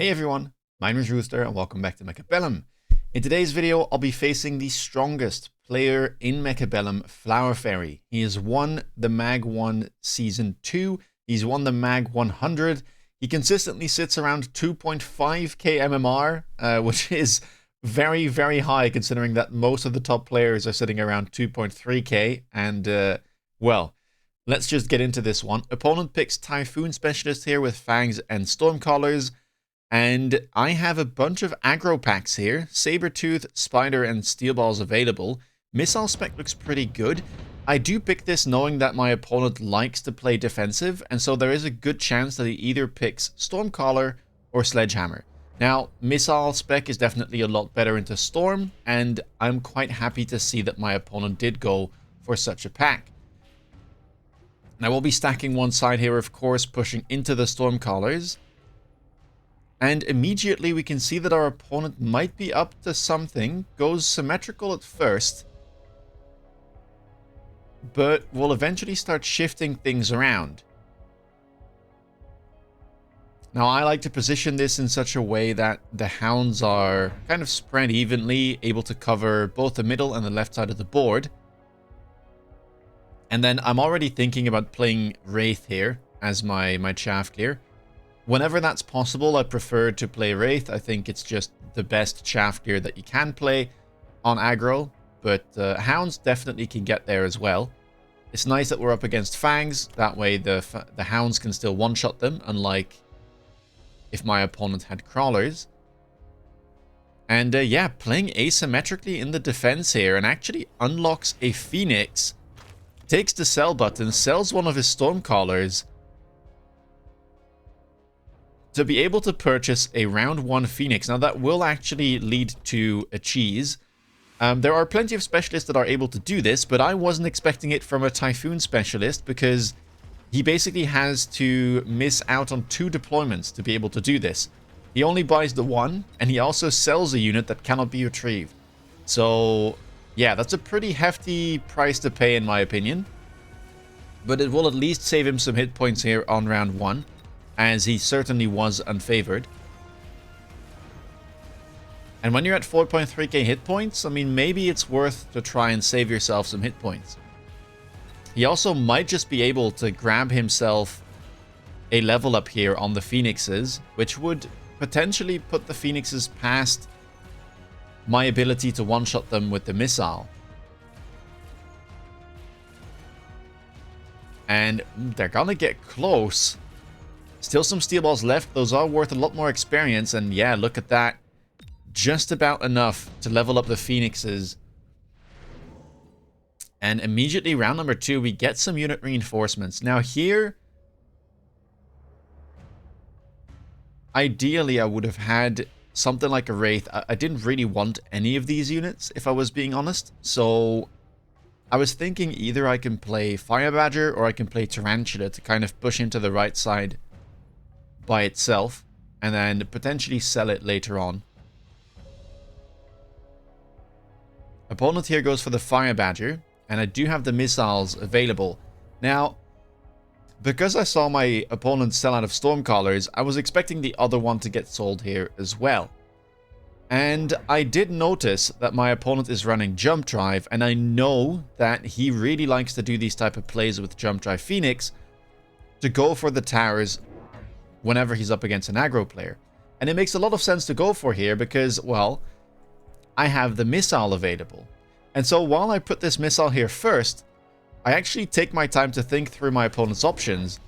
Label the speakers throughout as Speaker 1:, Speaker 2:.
Speaker 1: Hey everyone, my name is Rooster and welcome back to Mechabellum. In today's video, I'll be facing the strongest player in Mechabellum, Flower Fairy. He has won the Mag 1 Season 2, he's won the Mag 100, he consistently sits around 2.5k MMR, which is very, very high considering that most of the top players are sitting around 2.3k, and well, let's just get into this one. Opponent picks Typhoon Specialist here with Fangs and Stormcallers. And I have a bunch of aggro packs here. Sabertooth, Spider, and Steel Balls available. Missile Spec looks pretty good. I do pick this knowing that my opponent likes to play defensive, and so there is a good chance that he either picks Stormcaller or Sledgehammer. Now, Missile Spec is definitely a lot better into Storm, and I'm quite happy to see that my opponent did go for such a pack. Now, we'll be stacking one side here, of course, pushing into the Stormcallers. And immediately we can see that our opponent might be up to something. Goes symmetrical at first, but will eventually start shifting things around. Now I like to position this in such a way that the hounds are kind of spread evenly, able to cover both the middle and the left side of the board. And then I'm already thinking about playing Wraith here as my chaff clear. Whenever that's possible, I prefer to play Wraith. I think it's just the best chaff gear that you can play on aggro, but Hounds definitely can get there as well. It's nice that we're up against Fangs, that way the Hounds can still one-shot them, unlike if my opponent had Crawlers. And yeah, playing asymmetrically in the defense here, and actually unlocks a Phoenix, takes the sell button, sells one of his Stormcallers, to be able to purchase a round 1 Phoenix. Now that will actually lead to a cheese. There are plenty of specialists that are able to do this, but I wasn't expecting it from a Typhoon specialist because he basically has to miss out on 2 deployments to be able to do this. He only buys the 1, and he also sells a unit that cannot be retrieved. So yeah, that's a pretty hefty price to pay in my opinion. But it will at least save him some hit points here on round 1. As he certainly was unfavored. And when you're at 4.3k hit points, I mean, maybe it's worth to try and save yourself some hit points. He also might just be able to grab himself a level up here on the Phoenixes, which would potentially put the Phoenixes past my ability to one-shot them with the missile. And they're gonna get close. Still some steel balls left. Those are worth a lot more experience. And yeah, look at that. Just about enough to level up the Phoenixes. And immediately round number 2, we get some unit reinforcements. Now here, ideally I would have had something like a Wraith. I didn't really want any of these units, if I was being honest. So I was thinking either I can play Fire Badger or I can play Tarantula to kind of push into the right side by itself, and then potentially sell it later on. Opponent here goes for the Fire Badger, and I do have the missiles available. Now, because I saw my opponent sell out of Stormcallers, I was expecting the other one to get sold here as well. And I did notice that my opponent is running Jump Drive, and I know that he really likes to do these type of plays with Jump Drive Phoenix to go for the towers whenever he's up against an aggro player. And it makes a lot of sense to go for here because, well, I have the missile available. And so while I put this missile here first, I actually take my time to think through my opponent's options.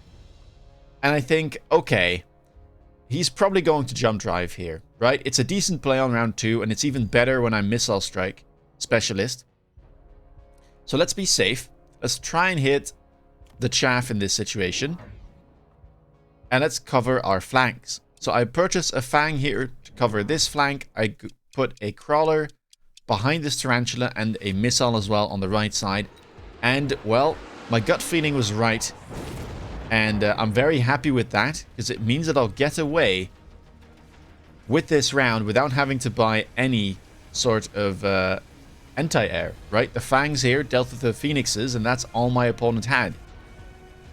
Speaker 1: And I think, okay, he's probably going to Jump Drive here, right? It's a decent play on round 2, and it's even better when I'm Missile Strike Specialist. So let's be safe. Let's try and hit the chaff in this situation. And let's cover our flanks. So I purchase a Fang here to cover this flank. I put a Crawler behind this Tarantula and a Missile as well on the right side. And, well, my gut feeling was right. And I'm very happy with that, because it means that I'll get away with this round without having to buy any sort of anti-air, right? The Fangs here dealt with the Phoenixes, and that's all my opponent had.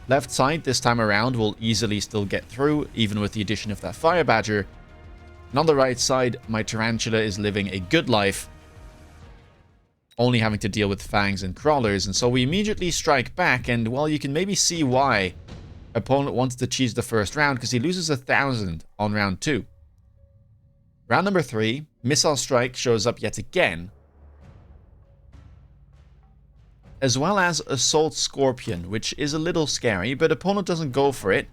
Speaker 1: Left side this time around will easily still get through, even with the addition of that Fire Badger. And on the right side, my Tarantula is living a good life, only having to deal with fangs and crawlers. And so we immediately strike back, and well, you can maybe see why opponent wants to cheese the first round, because he loses 1,000 on round 2. Round number 3, Missile Strike shows up yet again, as well as Assault Scorpion, which is a little scary, but opponent doesn't go for it.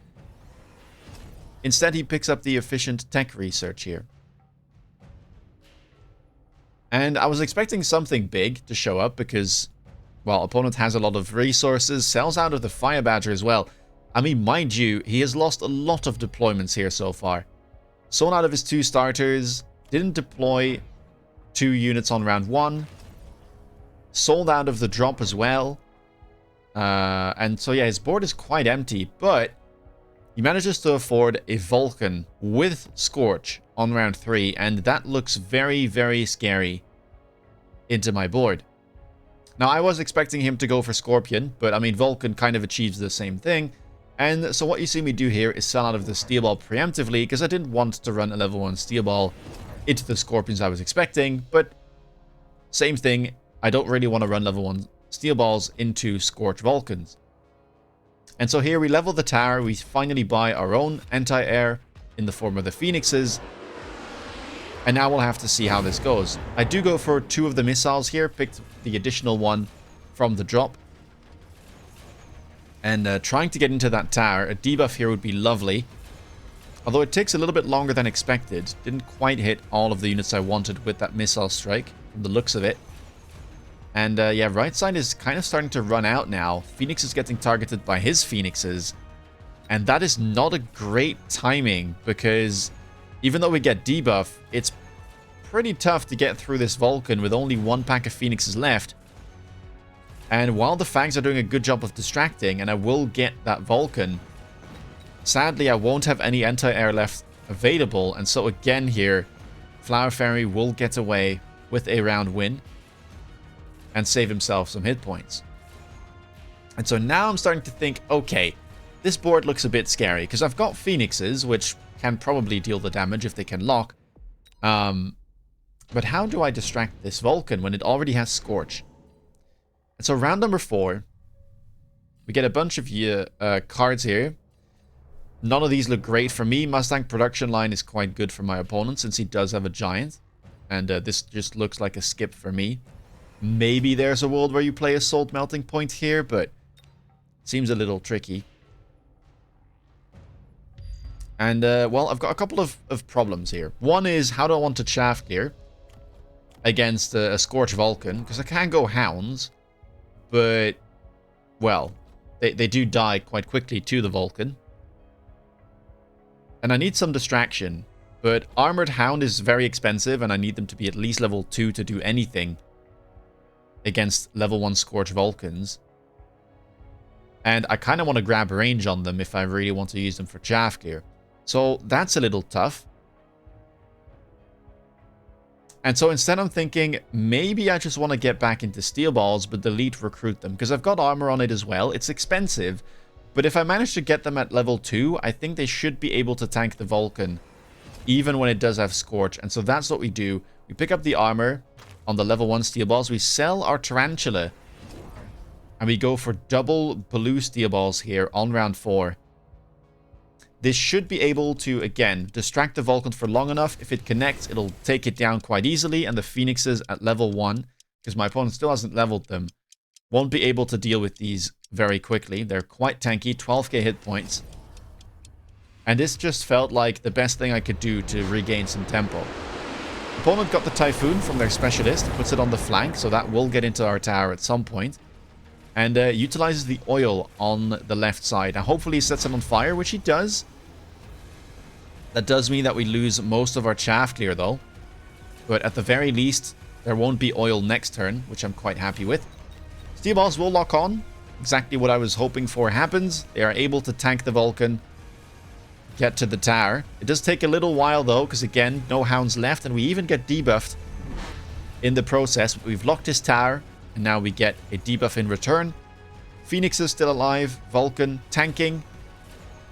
Speaker 1: Instead, he picks up the Efficient Tech Research here. And I was expecting something big to show up because, well, opponent has a lot of resources, sells out of the Fire Badger as well. I mean, mind you, he has lost a lot of deployments here so far. Sold out of his 2 starters, didn't deploy 2 units on round 1. Sold out of the drop as well. And so, yeah, his board is quite empty, but he manages to afford a Vulcan with Scorch on round 3, and that looks very, very scary into my board. Now, I was expecting him to go for Scorpion, but I mean, Vulcan kind of achieves the same thing. And so what you see me do here is sell out of the Steel Ball preemptively, because I didn't want to run a level 1 Steel Ball into the Scorpions I was expecting, but same thing, I don't really want to run level 1 Steel Balls into Scorch Vulcans. And so here we level the tower, we finally buy our own anti-air in the form of the Phoenixes, and now we'll have to see how this goes. I do go for 2 of the missiles here, picked the additional one from the drop. And trying to get into that tower, a debuff here would be lovely. Although it takes a little bit longer than expected. Didn't quite hit all of the units I wanted with that missile strike, from the looks of it. And yeah, right side is kind of starting to run out now. Phoenix is getting targeted by his Phoenixes. And that is not a great timing, because even though we get debuff, it's pretty tough to get through this Vulcan with only 1 pack of Phoenixes left. And while the Fangs are doing a good job of distracting, and I will get that Vulcan, sadly I won't have any anti-air left available, and so again here, Flower Fairy will get away with a round win and save himself some hit points. And so now I'm starting to think, okay, this board looks a bit scary, because I've got Phoenixes, which can probably deal the damage if they can lock. But how do I distract this Vulcan when it already has Scorch? And so round number 4, we get a bunch of cards here. None of these look great for me. Mustang production line is quite good for my opponent, since he does have a giant. And this just looks like a skip for me. Maybe there's a world where you play Assault Melting Point here, but it seems a little tricky. And, well, I've got a couple of problems here. One is, how do I want to chaff clear against a Scorch Vulcan? Because I can go Hounds, but, well, they do die quite quickly to the Vulcan. And I need some distraction, but Armored Hound is very expensive, and I need them to be at least level 2 to do anything against level 1 Scorch Vulcans. And I kind of want to grab range on them if I really want to use them for chaff clear. So that's a little tough. And so instead I'm thinking, maybe I just want to get back into Steel Balls, but delete Recruit them, because I've got armor on it as well. It's expensive, but if I manage to get them at level 2, I think they should be able to tank the Vulcan, even when it does have Scorch. And so that's what we do. We pick up the armor on the level 1 Steel Balls, we sell our Tarantula, and we go for double blue Steel Balls here on round 4. This should be able to, again, distract the Vulcan for long enough. If it connects, it'll take it down quite easily. And the Phoenixes at level 1, because my opponent still hasn't leveled them, won't be able to deal with these very quickly. They're quite tanky, 12k hit points. And this just felt like the best thing I could do to regain some tempo. Opponent got the Typhoon from their specialist, puts it on the flank, so that will get into our tower at some point. And utilizes the oil on the left side. Now hopefully he sets it on fire, which he does. That does mean that we lose most of our chaff clear though. But at the very least, there won't be oil next turn, which I'm quite happy with. Steel Balls will lock on. Exactly what I was hoping for happens. They are able to tank the Vulcan, get to the tower. It does take a little while though, because again, no Hounds left, and we even get debuffed in the process. We've locked his tower, and now we get a debuff in return. Phoenix is still alive. Vulcan tanking,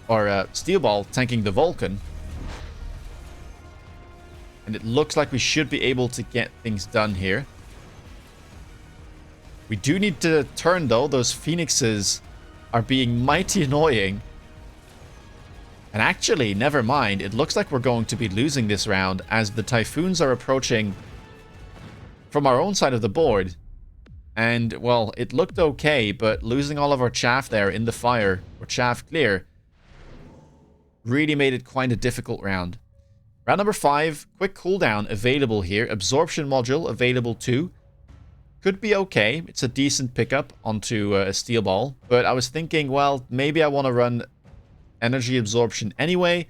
Speaker 1: or Steel Ball tanking the Vulcan. And it looks like we should be able to get things done here. We do need to turn, though. Those phoenixes are being mighty annoying. And actually, never mind. It looks like we're going to be losing this round as the typhoons are approaching from our own side of the board. And, well, it looked okay, but losing all of our chaff there in the fire, or chaff clear, really made it quite a difficult round. Round number 5, quick cooldown available here. Absorption module available too. Could be okay. It's a decent pickup onto a steel ball. But I was thinking, well, maybe I want to run energy absorption anyway.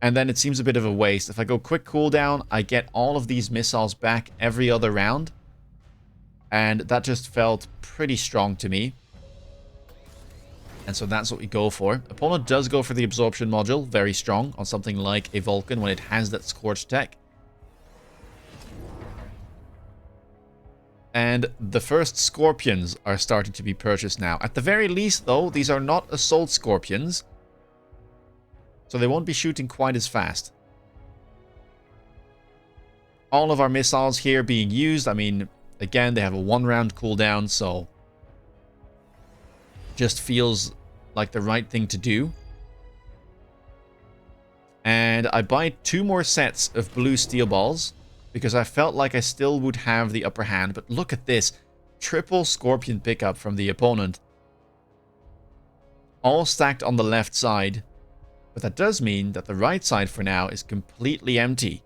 Speaker 1: And then it seems a bit of a waste. If I go quick cooldown, I get all of these missiles back every other round. And that just felt pretty strong to me. And so that's what we go for. Opponent does go for the absorption module. Very strong on something like a Vulcan when it has that Scorch tech. And the first Scorpions are starting to be purchased now. At the very least, though, these are not Assault Scorpions. So they won't be shooting quite as fast. All of our missiles here being used. I mean, again, they have a 1-round cooldown, so just feels like the right thing to do. And I buy 2 more sets of blue steel balls because I felt like I still would have the upper hand. But look at this. Triple Scorpion pickup from the opponent. All stacked on the left side. But that does mean that the right side for now is completely empty.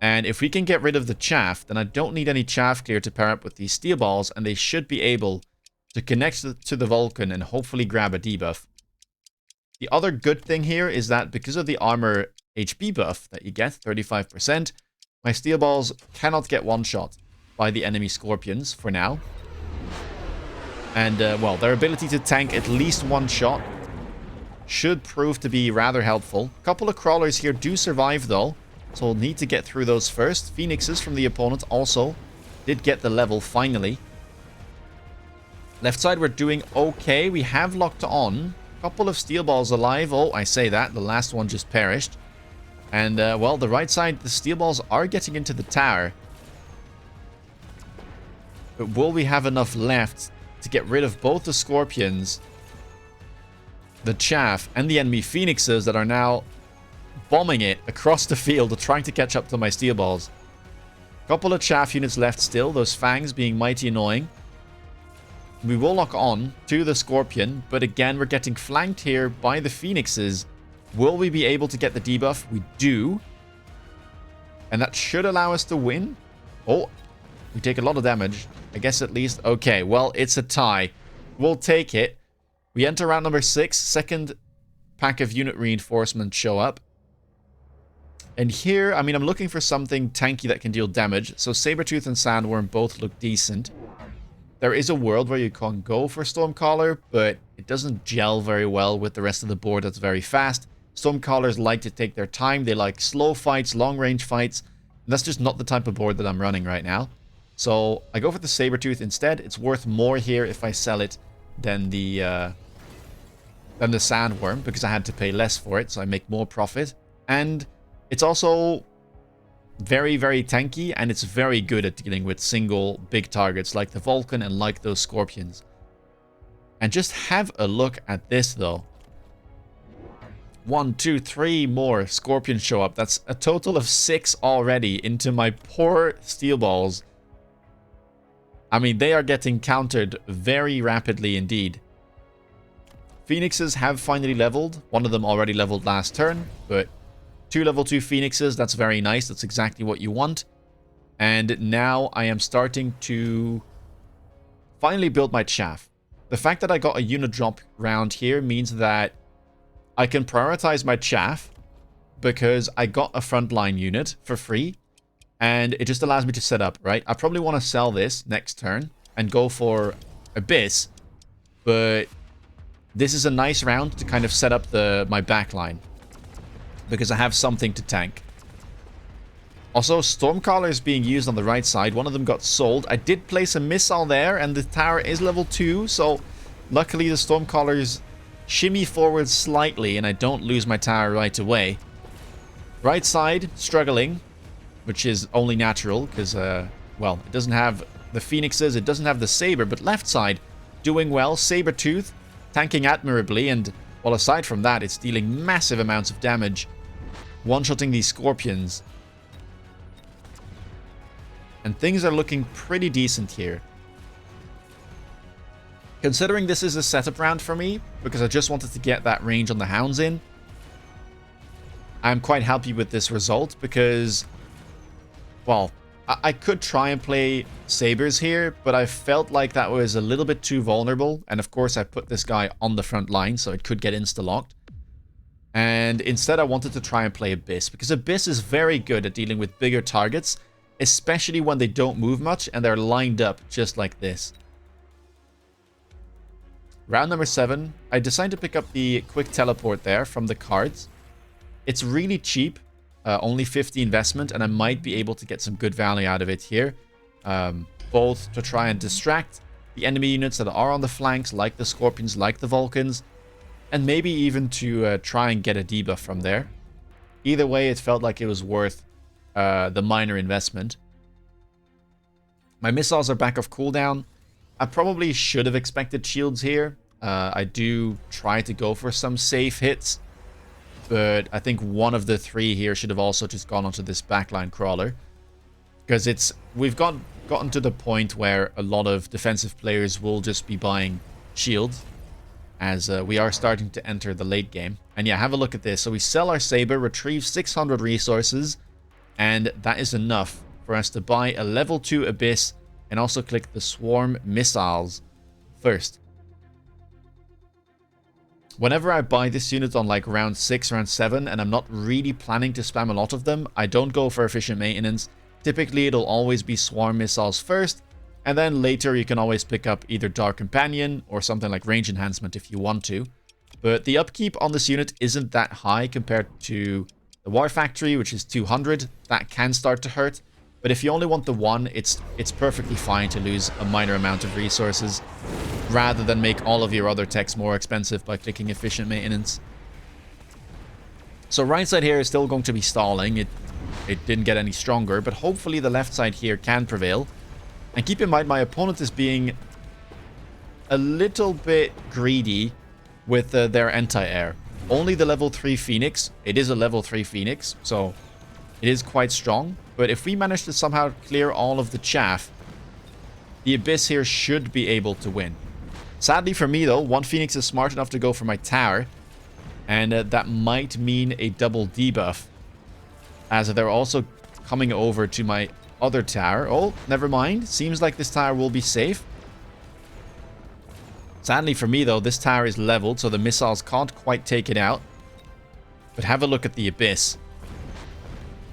Speaker 1: And if we can get rid of the chaff, then I don't need any chaff clear to pair up with these steel balls, and they should be able to connect to the Vulcan and hopefully grab a debuff. The other good thing here is that because of the armor HP buff that you get, 35%, my steel balls cannot get one-shot by the enemy Scorpions for now. And, well, their ability to tank at least one shot should prove to be rather helpful. A couple of crawlers here do survive, though, so we'll need to get through those first. Phoenixes from the opponent also did get the level finally. Left side, we're doing okay. We have locked on a couple of steel balls alive. Oh, I say that. The last one just perished. And, well, the right side, the steel balls are getting into the tower. But will we have enough left to get rid of both the Scorpions, the chaff, and the enemy Phoenixes that are now bombing it across the field, trying to catch up to my steel balls? Couple of chaff units left still, those fangs being mighty annoying. We will lock on to the Scorpion, but again, we're getting flanked here by the Phoenixes. Will we be able to get the debuff? We do. And that should allow us to win. Oh, we take a lot of damage. I guess at least. Okay, well, it's a tie. We'll take it. We enter round number 6. Second pack of unit reinforcements show up. And here, I mean, I'm looking for something tanky that can deal damage. So Sabertooth and Sandworm both look decent. There is a world where you can go for Stormcaller, but it doesn't gel very well with the rest of the board that's very fast. Stormcallers like to take their time. They like slow fights, long-range fights. And that's just not the type of board that I'm running right now. So I go for the Sabertooth instead. It's worth more here if I sell it than the Sandworm, because I had to pay less for it, so I make more profit. And it's also very, very tanky, and it's very good at dealing with single big targets like the Vulcan and like those Scorpions. And just have a look at this, though. 1, 2, 3 more Scorpions show up. That's a total of 6 already into my poor steel balls. I mean, they are getting countered very rapidly indeed. Phoenixes have finally leveled. One of them already leveled last turn, but 2 level 2 Phoenixes, that's very nice. That's exactly what you want. And now I am starting to finally build my chaff. The fact that I got a unit drop round here means that I can prioritize my chaff because I got a frontline unit for free. And it just allows me to set up, right? I probably want to sell this next turn and go for Abyss. But this is a nice round to kind of set up my backline, because I have something to tank. Also, Stormcaller is being used on the right side. One of them got sold. I did place a missile there, and the tower is level 2. So, luckily, the Stormcallers shimmy forward slightly, and I don't lose my tower right away. Right side, struggling, which is only natural because, well, it doesn't have the Phoenixes, it doesn't have the Saber, but left side, doing well. Sabertooth, tanking admirably, and, well, aside from that, it's dealing massive amounts of damage, one-shotting these Scorpions. And things are looking pretty decent here. Considering this is a setup round for me, because I just wanted to get that range on the Hounds in, I'm quite happy with this result because, well, I could try and play Sabers here, but I felt like that was a little bit too vulnerable. And of course, I put this guy on the front line, so it could get insta-locked. And instead, I wanted to try and play Abyss, because Abyss is very good at dealing with bigger targets, especially when they don't move much and they're lined up just like this. Round number 7, I decided to pick up the quick teleport there from the cards. It's really cheap, only 50 investment, and I might be able to get some good value out of it here. Both to try and distract the enemy units that are on the flanks, like the Scorpions, like the Vulcans, and maybe even to try and get a debuff from there. Either way, it felt like it was worth the minor investment. My missiles are back off cooldown. I probably should have expected shields here. I do try to go for some safe hits, but I think one of the 3 here should have also just gone onto this backline crawler, because we've gotten to the point where a lot of defensive players will just be buying shields, as we are starting to enter the late game. And yeah, have a look at this. So we sell our Saber, retrieve 600 resources, and that is enough for us to buy a level 2 Abyss and also click the Swarm Missiles first. Whenever I buy this unit on like round 6, round 7, and I'm not really planning to spam a lot of them, I don't go for efficient maintenance. Typically, it'll always be Swarm Missiles first, and then later you can always pick up either Dark Companion or something like Range Enhancement if you want to. But the upkeep on this unit isn't that high compared to the War Factory, which is 200. That can start to hurt. But if you only want the one, it's perfectly fine to lose a minor amount of resources, rather than make all of your other techs more expensive by clicking efficient maintenance. So right side here is still going to be stalling. It didn't get any stronger, but hopefully the left side here can prevail. And keep in mind, my opponent is being a little bit greedy with their anti-air. Only the level 3 Phoenix. It is a level 3 Phoenix, so it is quite strong. But if we manage to somehow clear all of the chaff, the Abyss here should be able to win. Sadly for me though, one Phoenix is smart enough to go for my tower, and that might mean a double debuff, as they're also coming over to my other tower. Oh, never mind. Seems like this tower will be safe. Sadly for me though, this tower is leveled, so the missiles can't quite take it out. But have a look at the Abyss.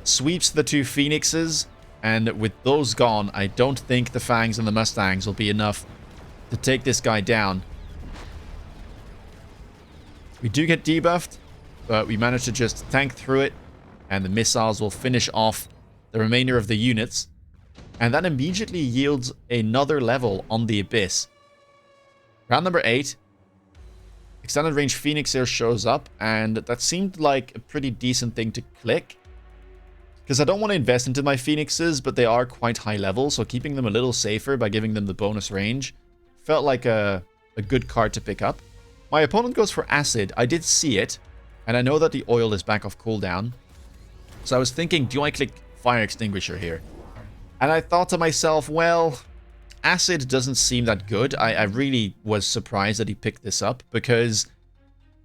Speaker 1: Sweeps the 2 Phoenixes, and with those gone, I don't think the Fangs and the Mustangs will be enough to take this guy down. We do get debuffed, but we manage to just tank through it, and the missiles will finish off the remainder of the units. And that immediately yields another level on the Abyss. Round number 8. Extended range Phoenix here shows up, and that seemed like a pretty decent thing to click. Because I don't want to invest into my Phoenixes, but they are quite high level, so keeping them a little safer by giving them the bonus range felt like a good card to pick up. My opponent goes for Acid. I did see it, and I know that the oil is back off cooldown. So I was thinking, do I click Fire Extinguisher here? And I thought to myself, well, Acid doesn't seem that good. I really was surprised that he picked this up, because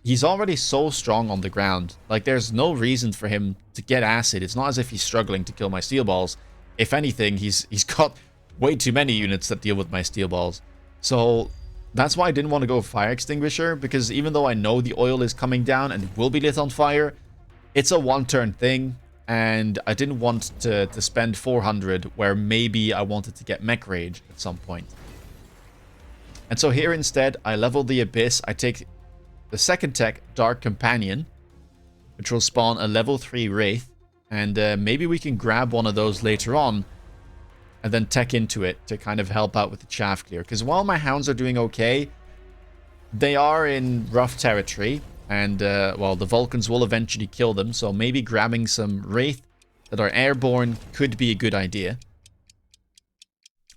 Speaker 1: he's already so strong on the ground. Like, there's no reason for him to get Acid. It's not as if he's struggling to kill my Steel Balls. If anything, he's got way too many units that deal with my Steel Balls. So that's why I didn't want to go Fire Extinguisher, because even though I know the oil is coming down and it will be lit on fire, it's a one-turn thing, and I didn't want to spend 400 where maybe I wanted to get Mech Rage at some point. And so here instead, I level the Abyss. I take the second tech, Dark Companion, which will spawn a level 3 Wraith, and maybe we can grab one of those later on and then tech into it to kind of help out with the chaff clear. Because while my Hounds are doing okay, they are in rough territory, And, well, the Vulcans will eventually kill them. So maybe grabbing some Wraith that are airborne could be a good idea.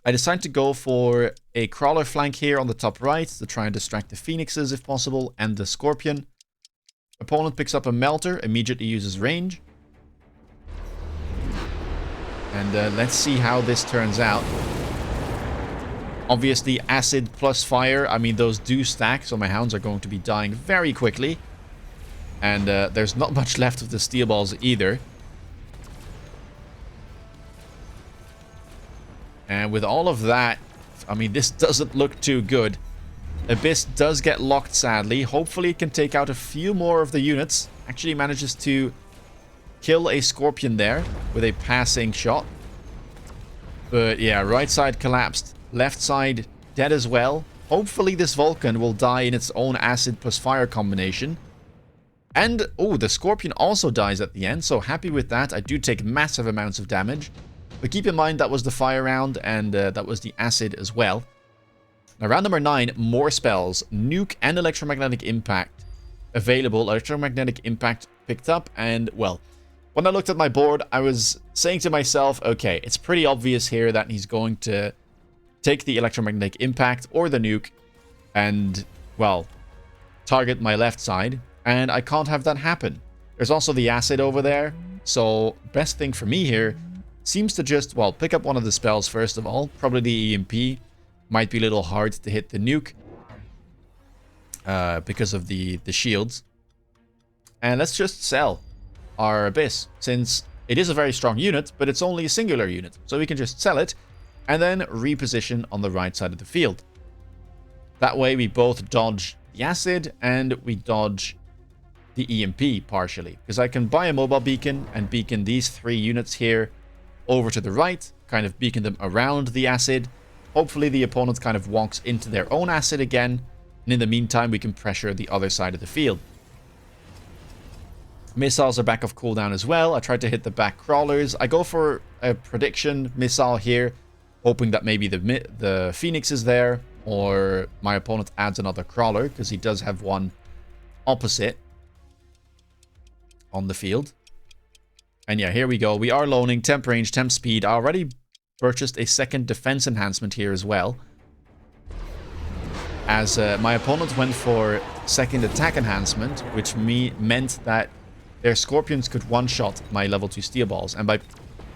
Speaker 1: I decided to go for a crawler flank here on the top right to try and distract the Phoenixes if possible, and the Scorpion. Opponent picks up a Melter, immediately uses range. And let's see how this turns out. Obviously, acid plus fire, I mean, those do stack, so my hounds are going to be dying very quickly. And there's not much left of the steel balls either. And with all of that, I mean, this doesn't look too good. Abyss does get locked, sadly. Hopefully it can take out a few more of the units. Actually manages to kill a Scorpion there with a passing shot. But yeah, right side collapsed. Left side dead as well. Hopefully this Vulcan will die in its own acid plus fire combination. And, oh, the Scorpion also dies at the end. So happy with that. I do take massive amounts of damage. But keep in mind that was the fire round and that was the acid as well. Now round number 9, more spells. Nuke and electromagnetic impact available. Electromagnetic impact picked up, and well, when I looked at my board, I was saying to myself, okay, it's pretty obvious here that he's going to take the electromagnetic impact or the nuke and, well, target my left side, and I can't have that happen. There's also the acid over there, so best thing for me here seems to just, well, pick up one of the spells first of all, probably the EMP. Might be a little hard to hit the nuke because of the shields. And let's just sell our Abyss, since it is a very strong unit, but it's only a singular unit. So we can just sell it and then reposition on the right side of the field. That way we both dodge the acid and we dodge the EMP partially. Because I can buy a mobile beacon and beacon these 3 units here over to the right, kind of beacon them around the acid. Hopefully the opponent kind of walks into their own acid again, and in the meantime we can pressure the other side of the field. Missiles are back off cooldown as well. I tried to hit the back crawlers. I go for a prediction missile here, hoping that maybe the Phoenix is there, or my opponent adds another crawler, because he does have one opposite on the field. And yeah, here we go. We are loaning temp range, temp speed. I already purchased a second defense enhancement here as well, as my opponent went for second attack enhancement, which meant that their Scorpions could one-shot my level 2 steel balls, and by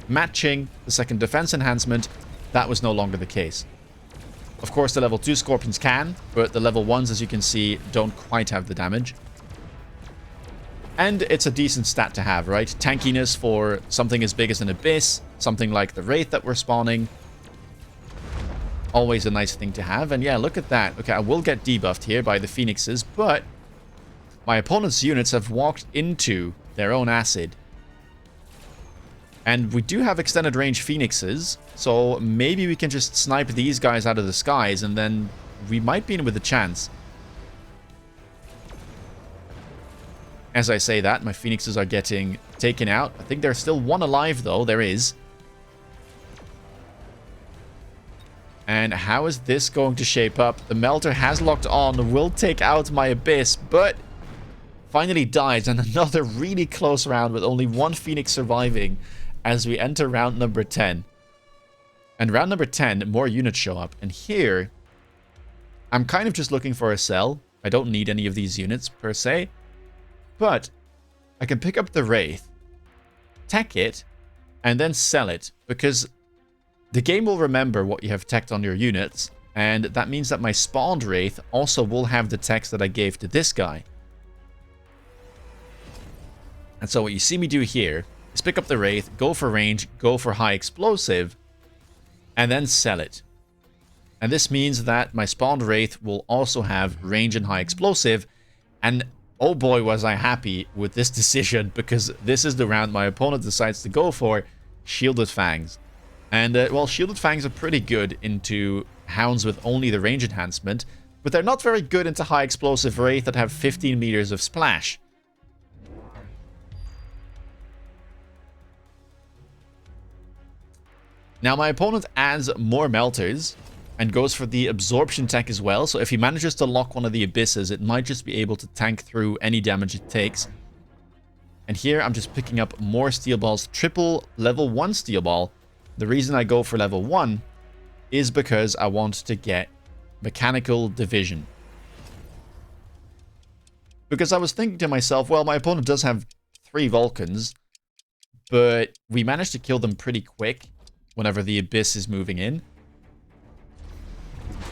Speaker 1: matching the second defense enhancement, that was no longer the case. Of course, the level 2 Scorpions can, but the level 1s, as you can see, don't quite have the damage. And it's a decent stat to have, right? Tankiness for something as big as an Abyss, something like the Wraith that we're spawning. Always a nice thing to have. And yeah, look at that. Okay, I will get debuffed here by the Phoenixes, but my opponent's units have walked into their own acid. And we do have extended range Phoenixes, so maybe we can just snipe these guys out of the skies, and then we might be in with a chance. As I say that, my Phoenixes are getting taken out. I think there's still one alive, though. There is. And how is this going to shape up? The Melter has locked on, will take out my Abyss, but finally dies. And another really close round with only one Phoenix surviving as we enter round number 10. And round number 10, more units show up. And here, I'm kind of just looking for a sell. I don't need any of these units, per se. But I can pick up the Wraith, tech it, and then sell it, because the game will remember what you have teched on your units, and that means that my spawned Wraith also will have the techs that I gave to this guy. And so what you see me do here is pick up the Wraith, go for range, go for high explosive, and then sell it. And this means that my spawned Wraith will also have range and high explosive, and oh boy, was I happy with this decision, because this is the round my opponent decides to go for Shielded Fangs. And, well, Shielded Fangs are pretty good into hounds with only the range enhancement, but they're not very good into high explosive Wraith that have 15 meters of splash. Now, my opponent adds more Melters, and goes for the absorption tech as well. So if he manages to lock one of the abysses, it might just be able to tank through any damage it takes. And here I'm just picking up more steel balls, triple level 1 steel ball. The reason I go for level 1 is because I want to get mechanical division. Because I was thinking to myself, well, my opponent does have 3 Vulcans, but we managed to kill them pretty quick whenever the abyss is moving in.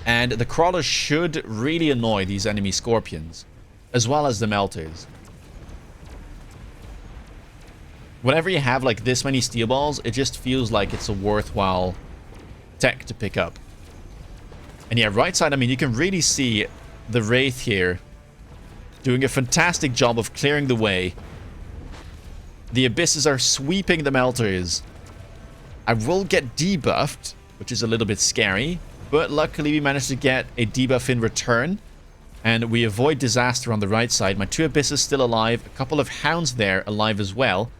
Speaker 1: And the crawlers should really annoy these enemy scorpions, as well as the melters. Whenever you have like this many steel balls, it just feels like it's a worthwhile tech to pick up. And yeah, right side, I mean, you can really see the Wraith here doing a fantastic job of clearing the way. The abysses are sweeping the melters. I will get debuffed, which is a little bit scary. But luckily we managed to get a debuff in return. And we avoid disaster on the right side. My 2 abysses still alive. A couple of hounds there alive as well.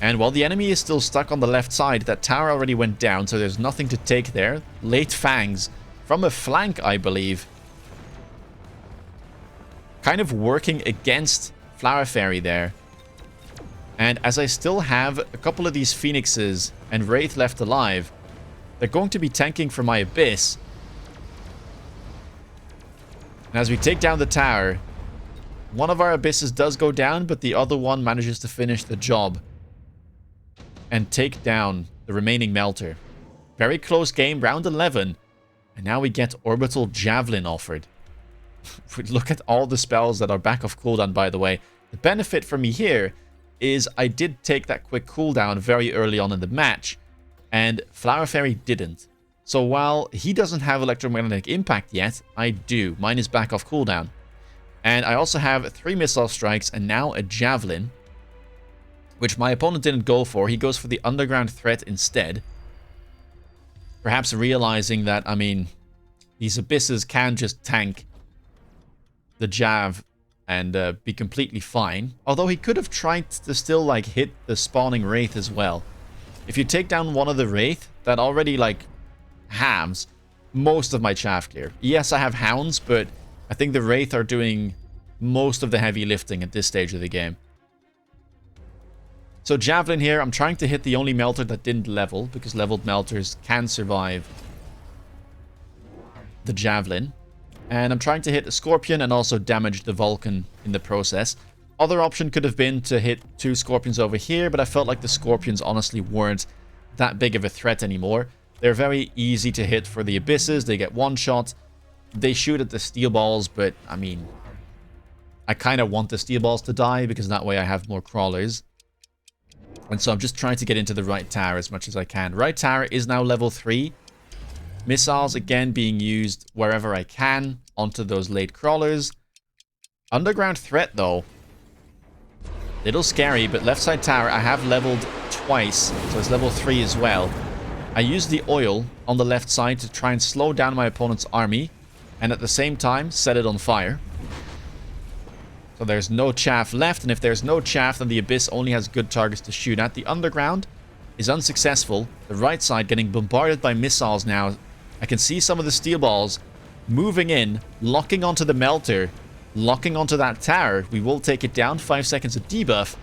Speaker 1: And while the enemy is still stuck on the left side, that tower already went down. So there's nothing to take there. Late fangs from a flank, I believe. Kind of working against Flower Fairy there. And as I still have a couple of these phoenixes and Wraith left alive, they're going to be tanking for my abyss. And as we take down the tower, one of our abysses does go down, but the other one manages to finish the job and take down the remaining melter. Very close game, round 11. And now we get Orbital Javelin offered. Look at all the spells that are back off cooldown, by the way. The benefit for me here is I did take that quick cooldown very early on in the match. And Flower Fairy didn't. So while he doesn't have electromagnetic impact yet, I do. Mine is back off cooldown. And I also have 3 missile strikes and now a javelin, which my opponent didn't go for. He goes for the underground threat instead. Perhaps realizing that, I mean, these abysses can just tank the jav and be completely fine. Although he could have tried to still like hit the spawning Wraith as well. If you take down one of the Wraith, that already, like, halves most of my chaff clear. Yes, I have hounds, but I think the Wraith are doing most of the heavy lifting at this stage of the game. So Javelin here, I'm trying to hit the only melter that didn't level, because leveled melters can survive the Javelin. And I'm trying to hit the Scorpion and also damage the Vulcan in the process. Other option could have been to hit 2 Scorpions over here, but I felt like the Scorpions honestly weren't that big of a threat anymore. They're very easy to hit for the abysses. They get one shot. They shoot at the steel balls, but I mean, I kind of want the steel balls to die because that way I have more crawlers. And so I'm just trying to get into the right tower as much as I can. Right tower is now level 3. Missiles again being used wherever I can onto those late crawlers. Underground threat though. Little scary, but left side tower I have leveled twice, so it's level 3 as well. I use the oil on the left side to try and slow down my opponent's army, and at the same time set it on fire. So there's no chaff left, and if there's no chaff, then the abyss only has good targets to shoot at. The underground is unsuccessful. The right side getting bombarded by missiles now. I can see some of the steel balls moving in, locking onto the melter, locking onto that tower. We will take it down. 5 seconds of debuff.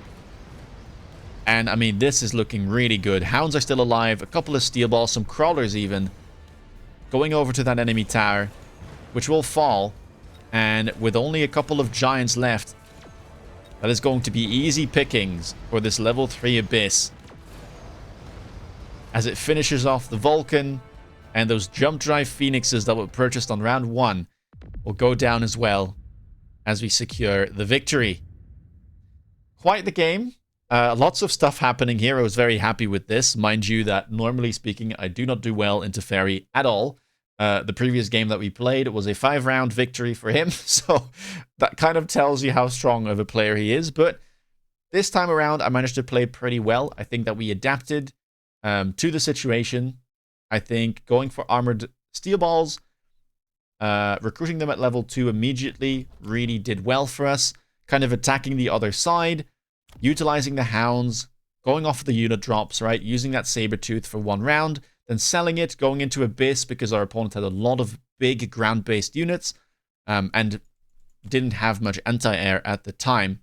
Speaker 1: And, I mean, this is looking really good. Hounds are still alive. A couple of steel balls. Some crawlers even. Going over to that enemy tower, which will fall. And with only a couple of giants left, that is going to be easy pickings for this level 3 abyss. As it finishes off the Vulcan. And those jump drive phoenixes that were purchased on round 1 will go down as well, as we secure the victory. Quite the game. Lots of stuff happening here. I was very happy with this. Mind you that normally speaking, I do not do well into Fairy at all. The previous game that we played was a 5-round victory for him. So that kind of tells you how strong of a player he is. But this time around, I managed to play pretty well. I think that we adapted to the situation. I think going for armored steel balls, recruiting them at level 2 immediately really did well for us. Kind of attacking the other side, utilizing the hounds, going off the unit drops, right? Using that saber tooth for 1 round. then selling it, going into Abyss because our opponent had a lot of big ground-based units and didn't have much anti-air at the time.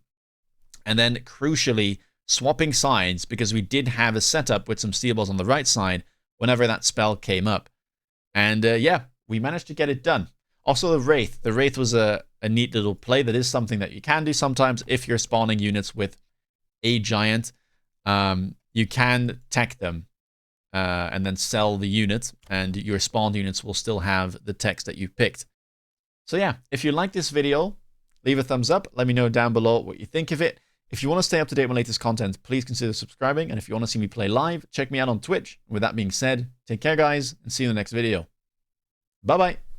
Speaker 1: And then, crucially, swapping sides because we did have a setup with some steel balls on the right side whenever that spell came up. And yeah, we managed to get it done. Also, the Wraith. The Wraith was a neat little play. That is something that you can do sometimes if you're spawning units with a giant. You can tech them and then sell the unit, and your spawned units will still have the techs that you picked. So yeah, if you like this video, leave a thumbs up. Let me know down below what you think of it. If you want to stay up to date with my latest content, please consider subscribing. And if you want to see me play live, check me out on Twitch. With that being said, take care, guys, and see you in the next video. Bye-bye.